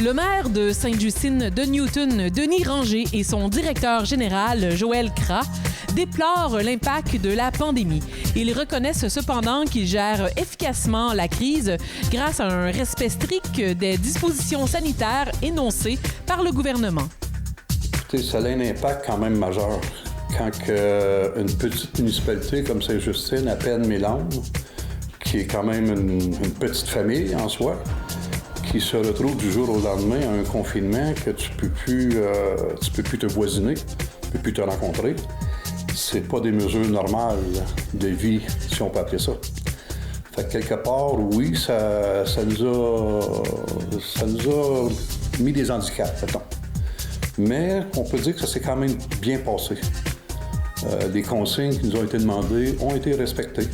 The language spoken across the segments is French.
Le maire de Sainte-Justine de Newton, Denis Ranger, et son directeur général, Joël Cras, déplorent l'impact de la pandémie. Ils reconnaissent cependant qu'ils gèrent efficacement la crise grâce à un respect strict des dispositions sanitaires énoncées par le gouvernement. Écoutez, ça a un impact quand même majeur. Quand une petite municipalité comme Sainte-Justine, à peine Mélange, qui est quand même une petite famille en soi, qui se retrouve du jour au lendemain à un confinement que tu peux plus te voisiner, tu peux plus te rencontrer. C'est pas des mesures normales de vie, si on peut appeler ça. Fait que quelque part, oui, ça nous a mis des handicaps, mettons. Mais on peut dire que ça s'est quand même bien passé. Les consignes qui nous ont été demandées ont été respectées.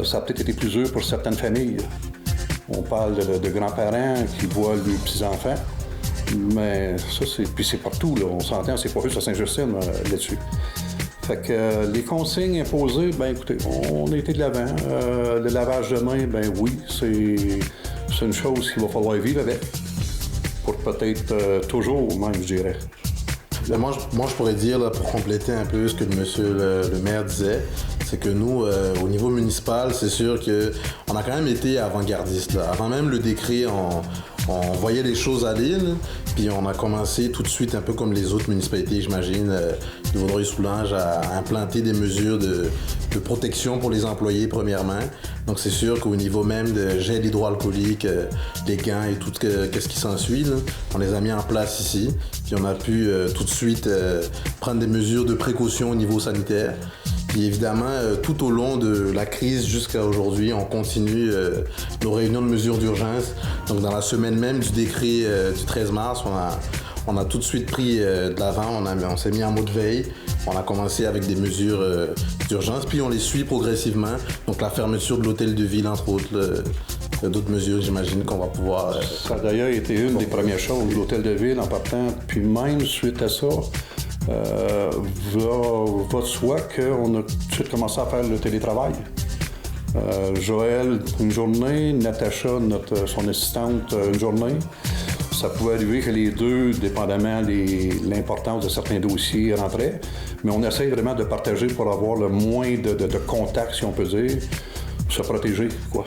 Ça a peut-être été plus dur pour certaines familles. On parle de grands-parents qui voient leurs petits-enfants, mais ça, c'est partout, là. On s'entend, c'est pas juste à Sainte-Justine là-dessus. Fait que les consignes imposées, ben écoutez, on a été de l'avant. Le lavage de main, ben oui, c'est une chose qu'il va falloir vivre avec, pour peut-être toujours même, je dirais. Moi, je pourrais dire, là, pour compléter un peu ce que monsieur le maire disait, c'est que nous, au niveau municipal, c'est sûr qu'on a quand même été avant-gardistes. Là. Avant même le décret, on voyait les choses aller, là, puis on a commencé tout de suite, un peu comme les autres municipalités, j'imagine, de Vaudreuil-Soulanges, à implanter des mesures de protection pour les employés, premièrement. Donc c'est sûr qu'au niveau même de gel hydroalcoolique, les gants et tout ce qui s'ensuit, là, on les a mis en place ici, puis on a pu tout de suite prendre des mesures de précaution au niveau sanitaire. Puis évidemment, tout au long de la crise jusqu'à aujourd'hui, on continue nos réunions de mesures d'urgence. Donc dans la semaine même du décret du 13 mars, on a tout de suite pris de l'avant, on s'est mis en mode veille. On a commencé avec des mesures d'urgence, puis on les suit progressivement. Donc la fermeture de l'hôtel de ville, entre autres, d'autres mesures, j'imagine qu'on va pouvoir... Ça a d'ailleurs été une des premières choses, l'hôtel de ville en partant. Puis même suite à ça, va de soi qu'on a tout de suite commencé à faire le télétravail. Joël, une journée, Natacha, son assistante, une journée. Ça pouvait arriver que les deux, dépendamment de l'importance de certains dossiers, rentraient. Mais on essaye vraiment de partager pour avoir le moins de contacts, si on peut dire, pour se protéger, quoi.